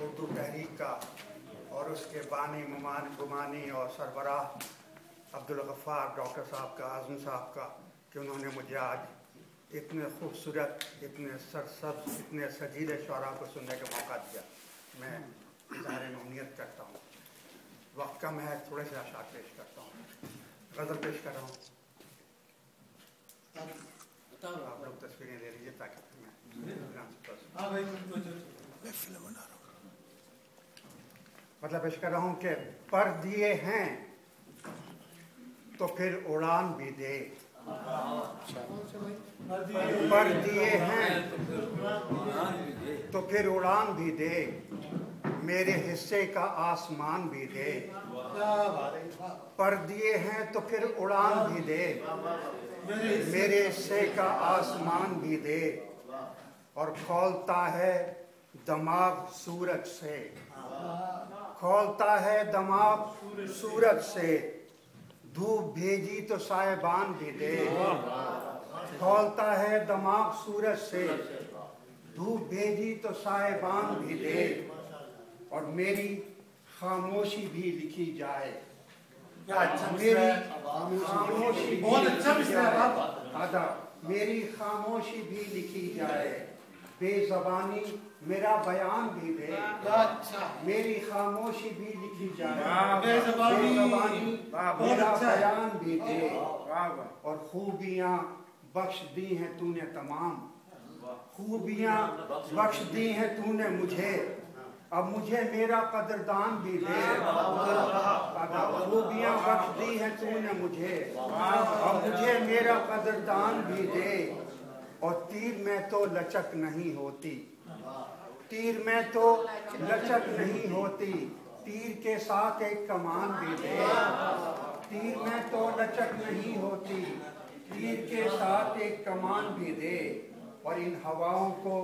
اردو تحریک کا اور اس کے بانی گمانی اور سربراہ عبدالغفار ڈاکٹر صاحب کا، اعظم صاحب کا، کہ انہوں نے مجھے آج اتنے خوبصورت، اتنے سرسبز، اتنے سجیلے شعراء کو سننے کا موقع دیا۔ میں اظہار ممنونیت کرتا ہوں۔ وقت کم ہے، تھوڑے سے اشعار پیش کرتا ہوں، غزل پیش کر رہا ہوں۔ آپ لوگ تصویریں لے لیجیے تاکہ مطلب پیش کر رہا ہوں کہ پر دیے ہیں تو پھر اڑان بھی دے، پر دیے ہیں تو پھر اڑان بھی دے، میرے حصے کا آسمان بھی دے، پر دیے ہیں تو پھر اڑان بھی دے، میرے حصے کا آسمان بھی دے، اور کھولتا ہے دماغ سورج سے، کھولتا ہے دماغ سورج سے، دھوپ بھیجی تو سائبان بھی دے، کھولتا ہے دماغ سورج سے، دھوپ بھیجی تو سائبان بھی دے، اور میری خاموشی بھی لکھی جائے، میری خاموشی بھی لکھی جائے، میری خاموشی بھی لکھی جائے، بے زبانی میرا بیان بھی دے، میری خاموشی بھی لکھی جائے، بے زبانی میرا بیان بھی دے، اور خوبیاں بخش دی ہیں تو نے تمام، خوبیاں بخش دی ہیں تو نے مجھے، اب مجھے میرا قدردان بھی دے، خوبیاں بخش دی ہیں تو نے مجھے، اب مجھے میرا قدردان بھی دے، اور تیر میں تو لچک نہیں ہوتی، تیر میں تو لچک نہیں ہوتی، تیر کے ساتھ ایک کمان بھی دے، تیر میں تو لچک نہیں ہوتی، تیر کے ساتھ ایک کمان بھی دے، اور ان ہواؤں کو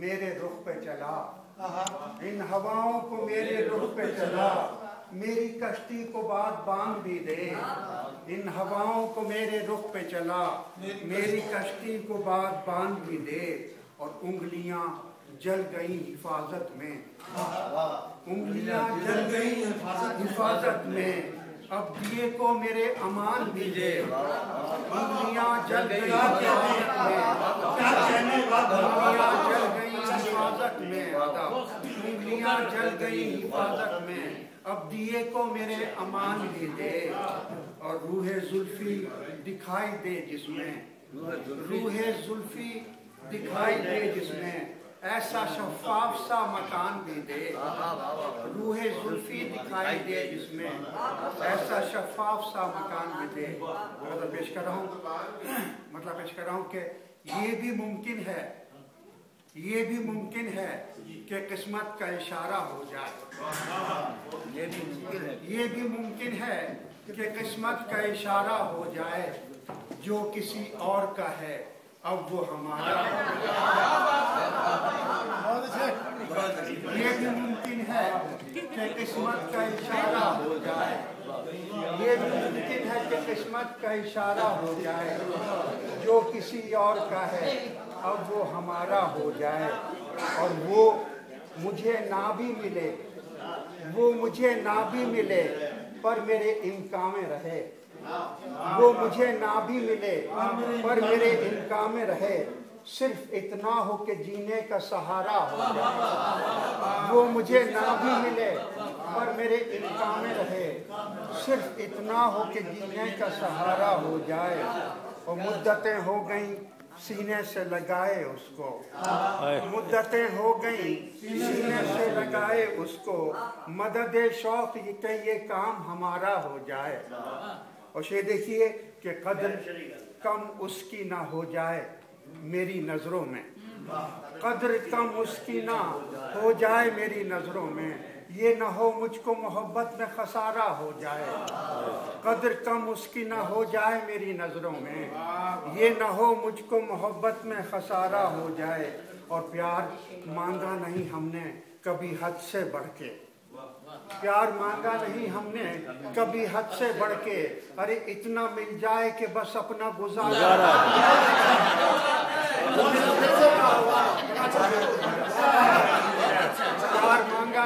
میرے رخ پہ چلا، ان ہواؤں کو میرے رخ پہ چلا، میری کشتی کو بادبان بھی دے، ان ہواؤں کو میرے رخ پہ چلا، میری کشتی کو بادبان بھی دے، اور انگلیاں جل گئی حفاظت میں، انگلیاں جل گئی حفاظت میں، اب دیے کو میرے امان بھی دے، انگلیاں جل گئی حفاظت میں، انگلیاں جل گئی حفاظت میں، انگلیاں جل گئی حفاظت میں، اب دیے کو میرے امان بھی دے، اور روح زلفی دکھائی دے جس میں، روح زلفی دکھائی دے جس میں، ایسا شفاف سا مکان بھی دے، روح زلفی دکھائی دے جس میں، ایسا شفاف سا مکان بھی دے۔ مطلب پیش کر رہا ہوں کہ یہ بھی ممکن ہے، یہ بھی ممکن ہے کہ قسمت کا اشارہ ہو جائے، یہ بھی ممکن ہے کہ قسمت کا اشارہ ہو جائے، جو کسی اور کا ہے اب وہ ہمارا ہو جائے، یہ بھی ممکن ہے کہ قسمت کا اشارہ ہو جائے، یہ بھی ممکن ہے کہ قسمت کا اشارہ ہو جائے، جو کسی اور کا ہے اب وہ ہمارا ہو جائے، اور وہ مجھے نہ بھی ملے، وہ مجھے نہ بھی ملے پر میرے امکان میں رہے، وہ مجھے نہ بھی ملے پر میرے امکان میں رہے، صرف اتنا ہو کہ جینے کا سہارا ہو جائے، وہ مجھے نہ بھی ملے پر میرے امکان میں رہے، صرف اتنا ہو کہ جینے کا سہارا ہو جائے، اور مدتیں ہو گئیں سینے سے لگائے اس کو، مدتیں ہو گئیں سینے سے لگائے اس کو، مدد شوق کہ یہ کام ہمارا ہو جائے، اور یہ دیکھیے کہ قدر کم اس کی نہ ہو جائے میری نظروں میں، قدر کم اس کی نہ ہو جائے میری نظروں میں، یہ نہ ہو مجھ کو محبت میں خسارہ ہو جائے، قدر کم اس کی نہ ہو جائے میری نظروں میں، یہ نہ ہو مجھ کو محبت میں خسارہ ہو جائے، اور پیار مانگا نہیں ہم نے کبھی حد سے بڑھ کے، پیار مانگا نہیں ہم نے کبھی حد سے بڑھ کے، ارے اتنا مل جائے کہ بس اپنا گزارا، پیار مانگا